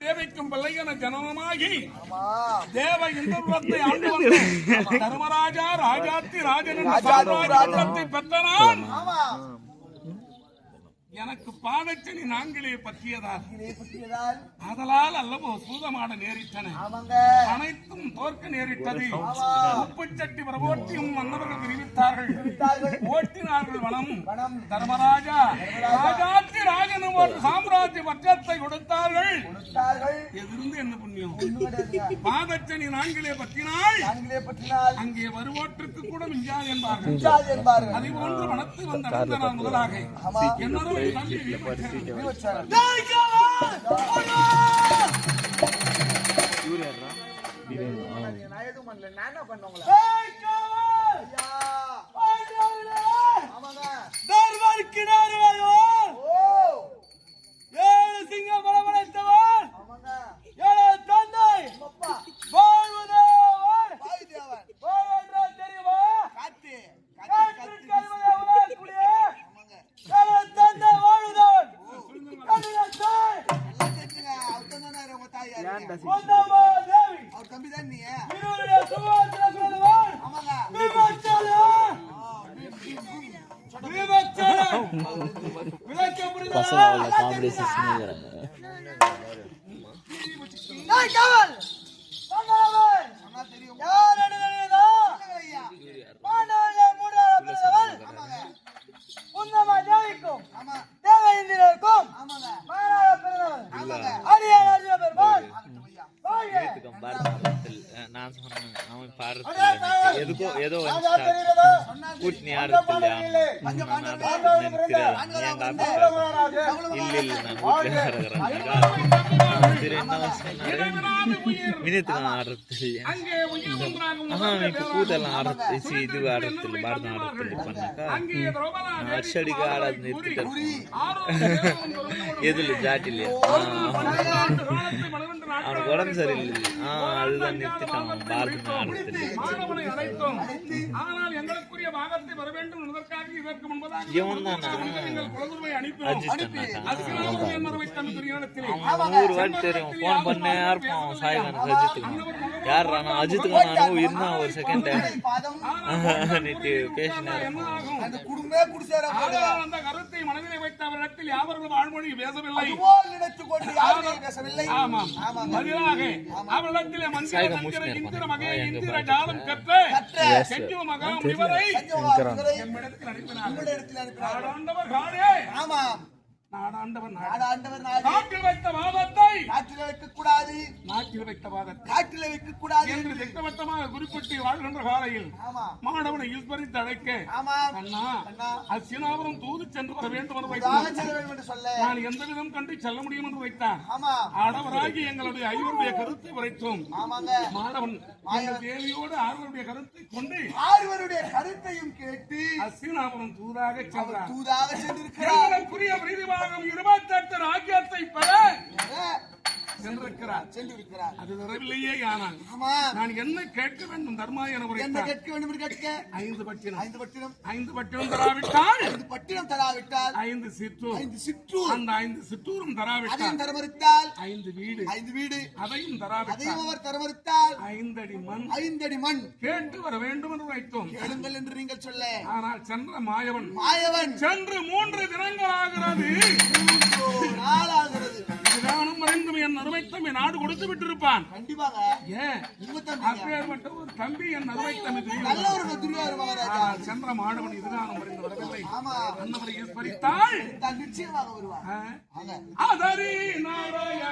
தேவைக்கும் பிள்ளையன ஜனனமாகி தேவ இந்திரத்தை ஆண்டு வந்த தர்மராஜா ராஜாத்தி ராஜனின் சாம்ராஜ்யத்தை பெற்ற நான் எனக்கு பாதச்சனி நான்கிலே பற்றியதால் அதலால் அல்லவோ சூதமாட நேரிட்டன அனைத்தும் தோற்க நேரிட்டது. உப்புச்சட்டி பிரபோட்டியும் மன்னர்கள் விரிவித்தார்கள், ஓட்டினார்கள் வனம். தர்மராஜா ராஜாத்தி ராஜனும் ஒரு சாம்ராஜ்ய பட்சத்தை கொடுத்தார்கள். எதிர்ந்து என்ன புண்ணியம்? பாதச்சனி நான்கிலே பற்றினால் அங்கே வருவோற்றுக்கு கூட மிஞ்சாது என்பார்கள். அதை போன்று வனத்து வந்த நான் முதலாக என்னோட ஏதோ கூட்டணி ஆடுறது மினித்துக்கு ஆடுறது கூத்தெல்லாம் ஆடுறது இது ஆடுறது பாரதம் ஆடுறது பண்ணாக்கா அடிக்க ஆடாது நிறுத்திட்டு எதுல ஜாட்டில அவனுக்கு உடம்பு சரியில்லை. அதுதான் நிறுத்திட்டான் பாரதம் ஆடுறது. தெரியும் போன் பண்ண இருப்பான் சாய்கான் அஜித்துக்கு யார் அஜித்துக்கு நானும் இருந்தா ஒரு செகண்ட் நேற்று பேசினேன். கருத்தை மனதிலே வைத்த அவரிடத்தில் யாவர்களும் ஆழ்மொழி பேசவில்லை. அவரிடத்திலே மந்திர இந்திர மகே இந்திர ஜாலம் கற்ற செஞ்சு மகா முனிவரை நம்மிடத்தில் அனுப்பினார். நாட்டில் வைத்த வாதத்தை நாட்டில் வைக்க கூடாது என்று திட்டவட்டமாக குறிப்பிட்டு வாழ்கின்ற காலையில் மாணவனை இல்பறித்து அழைக்க அண்ணா அசினாபுரம் தூது சென்று வர வேண்டும் என்று வைத்தார். நான் எந்த விதம் கண்டு செல்ல முடியும் என்று வைத்தார். ஆடவராகி எங்களுடைய ஐவருடைய கருத்தை உரைத்தோம். மாணவன் தேவியோடு ஆறுவருடைய கருத்தை கொண்டு ஆறுவருடைய கருத்தையும் கேட்டு அசினாபுரம் தூதாக சென்றார். 28 ராஜ்யத்தை பெற சென்றிருக்கிறார். அது வரவில்லையே. ஆனால் நான் என்ன கேட்க வேண்டும் தர்மா என கேட்க வேண்டும்? கேட்க 5 பட்டினம் தராவிட்டால் 5 சிற்றூர் அந்த 5 சிற்றூரும் தராவிட்டால் 5 வீடு அதையும் தராவிட்டால் 5 அடி மண் கேட்டு வர வேண்டும் என்று வைத்தோம். கேளுங்கள் என்று நீங்கள் சொல்ல. ஆனால் சென்ற மாயவன் சென்று 3 தினங்கள் ஆகிறது. என் அருமைத்தம் என் நாடு கொடுத்து விட்டிருப்பான். கண்டிப்பாக. ஏன் அப்பேற்பட்ட ஒரு தம்பி என் அருமைத்தம் சென்ற மாணவன் இதுதான் வரவில்லை. அன்னவரை பறித்தால் நிச்சயமாக வருவார். அதரி நாராயண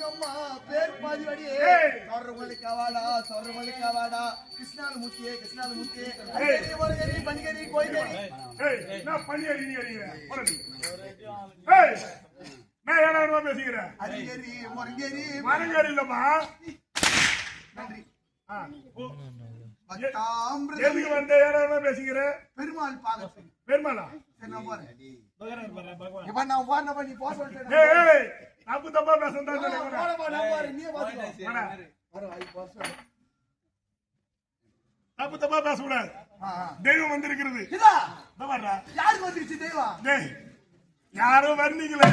எங்கம்மா பேர் பாதிவடியே சொல்றவங்களுக்காவாடா சொல்றவங்களுக்காவாடா கிருஷ்ணாலமூர்த்தியே கிருஷ்ணாலமூர்த்தியே அடிக்கடி முருகரி பனிகரி கோயிலரி நான் பனிகரி நீ அடிக்கிறேன் நான் யாராவது பேசிக்கிறேன் அடிக்கடி முருகரி மரங்கரி இல்லம்மா நன்றி எதுக்கு வந்த யாராவது பேசிக்கிறேன் பெருமாள் பாகத்தில் பெருமாளா நான் போறேன் இப்ப நான் போறேன் நீ போ சொல்லிட்டேன் தப்பு தப்பா பேசுறேன் தப்பு தப்பா பேசக்கூடாது தெய்வம் வந்திருக்கிறது யாருக்கு வந்துருச்சு தெய்வம் யாரும் வர்ணிக்கல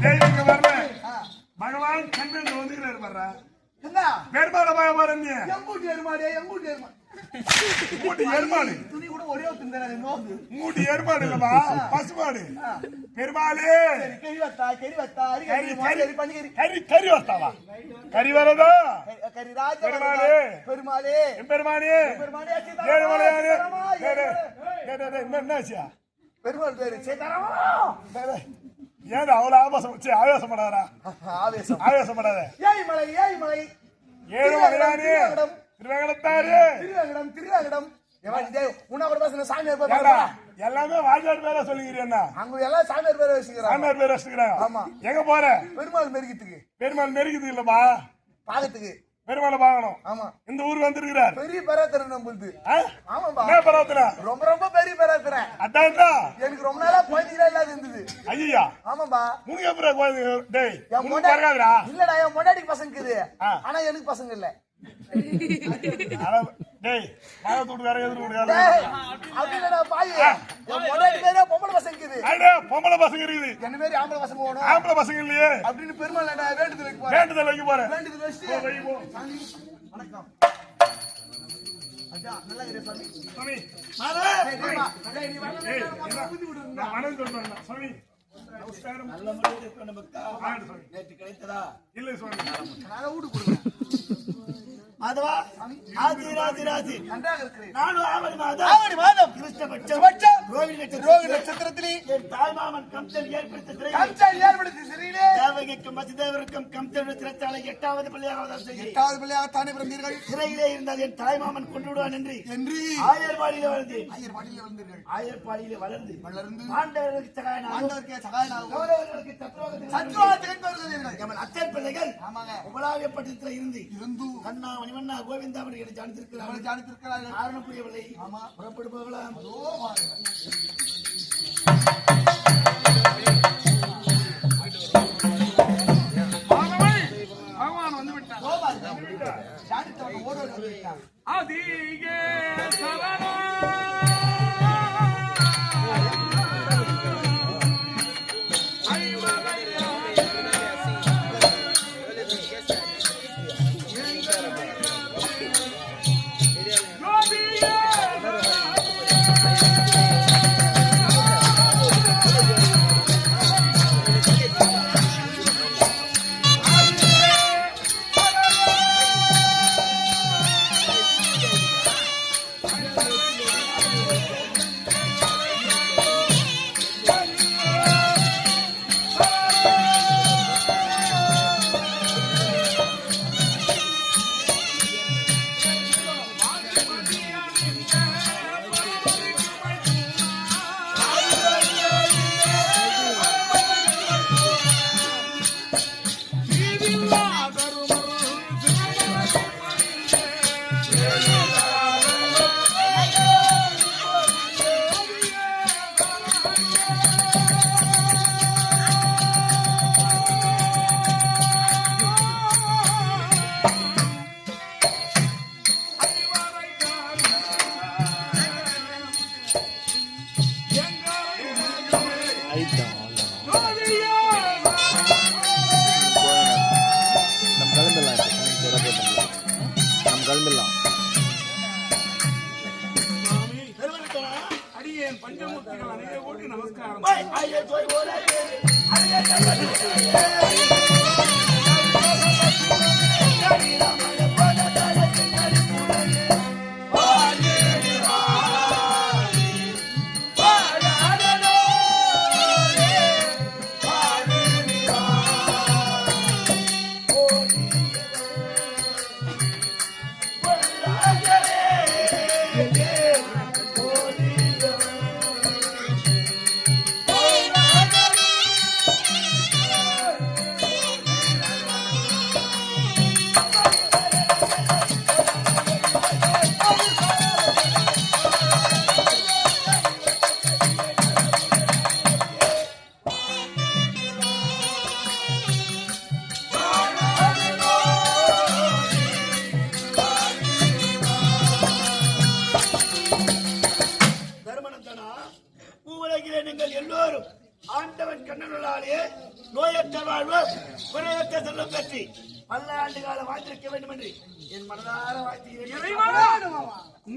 தெய்வங்க வரல பகவான் கண்ணன் வந்துக்கிறாரு வர்ற என்ன பெருமாள பாரு நீ எங்கூட்டி எருமாடு எங்கூட்டி எருமாடு மூட்டி எருமாடு துணி கூட ஒரே நோந்து மூட்டி எருமாடு இல்லமா பசுமாடு பெருமாளே கறி வத்தா கறி வத்தாவா கறி வரதா கறி ராஜ பெருமாளே பெருமாளே பெருமாளே பெருமாளே ஏழுமலையானே என்னாச்சியா பெருமாள் பேரு சீதாராமா ஏன் அவ்வளவு ஆவேசப்படாதா ஆவேசப்படாத ஏய் மலை ஏழுமலையானே திருவேங்கடம் எல்லாமே வாஜாடு பேர சொல்லிக்கிறேன் அங்க எல்லாம் சாமியார் பேரை வச்சுக்கிறாங்க ஆமா எங்க போற பெருமாள் மெருகித்துக்கு இல்லப்பா பாகத்துக்கு பெருமாளை பாக்கணும் ஆமா இந்த ஊருக்கு வந்திருக்கிறார் பெரிய பெராத்திர நம்மளுது ஆமாப்பா ரொம்ப பெரிய பெராத்திர அதான் எனக்கு ரொம்ப நாளா குழந்தைகளா இல்லாத இருந்தது ஐயா ஆமாப்பா உனக்கு எப்படி குழந்தை இல்லடா என் முன்னாடி பசங்க இருக்குது ஆனா எனக்கு பசங்க இல்ல பொம்பளை பசங்க இருக்குது என்ன மாதிரி ஆம்பளை பசங்க போகணும் ஆம்பளை பசங்க இல்லையே அப்படின்னு பெருமாள் வேண்டுதல் வைக்க போறேன் வணக்கம் நேற்று கிடைத்ததா இல்லை சுவாமி மாதவா ஆதி ராதி ராதி நன்றாக இருக்கிறேன் நானும் ஆவணி மாதம் கிருஷ்ணபட்சம் ரோகிணி நட்சத்திரத்திலே என் தாய்மாமன் கம்சன் ஏற்படுத்த சிறையிலே தேவகிக்கும் வசுதேவருக்கும் கம்சன் சிறைச்சாலை 8வது பிள்ளையாக தானே பிறந்தீர்கள் சிறையிலே இருந்தால் என் தாய்மாமன் கொண்டு விடுவான் என்று ஆயர்பாடியிலே வளர்ந்து ஆண்டவர்களுக்கு சகாயனாகவும் கௌரவர்களுக்கு சத்ருவாக அச்சன் பிள்ளைகள் உபலாவியப்பட்டத்தில் இருந்து கண்ணா மணிவண்ணா கோவிந்தா அவர்கள் ஜானித்திருக்கிறார்கள் காரணம் புரியவில்லை புறப்படுபவர்களாம் பகவான் வந்து பஞ்சமூர்த்திகள் அனைவருக்கும் நமஸ்காரம். பல்லாண்டு கால வாழ்ந்திருக்க வேண்டும் என்று என் மனதார வாழ்த்துகிறேன். இறைவா,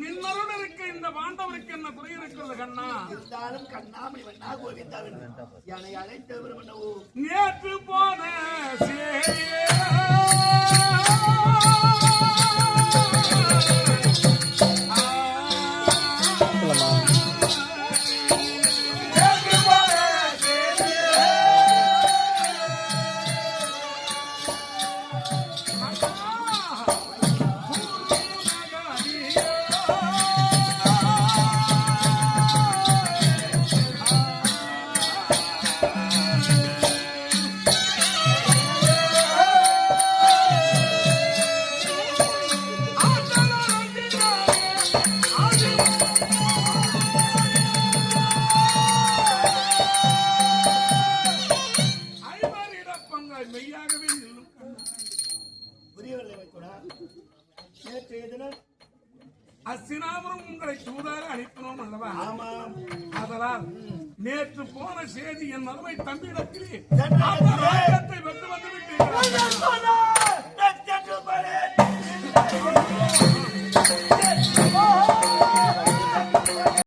நின்னருள் இருக்க இந்த பாண்டவருக்கு என்ன குறை இருக்கிறது கண்ணா? இருந்தாலும் கண்ணாமணி வண்ணா கோவிந்தாவின் யானை அழைத்த மன்னவோ நேற்று போன மெய்யாகவே நில்லும் கண்ணா. புரியவில்லை வைக்கூடா. நேற்றைய தினம் அஸ்தினாபுரம் உங்களை தூதாக அனுப்பினோம் அல்லவா? ஆமாம். அதனால் நேற்று போன செய்தி என் அருமை தம்பியிடத்திலே தம்பியிடத்திலே ராஜ்யத்தை வென்று வந்து விட்டீர்கள்.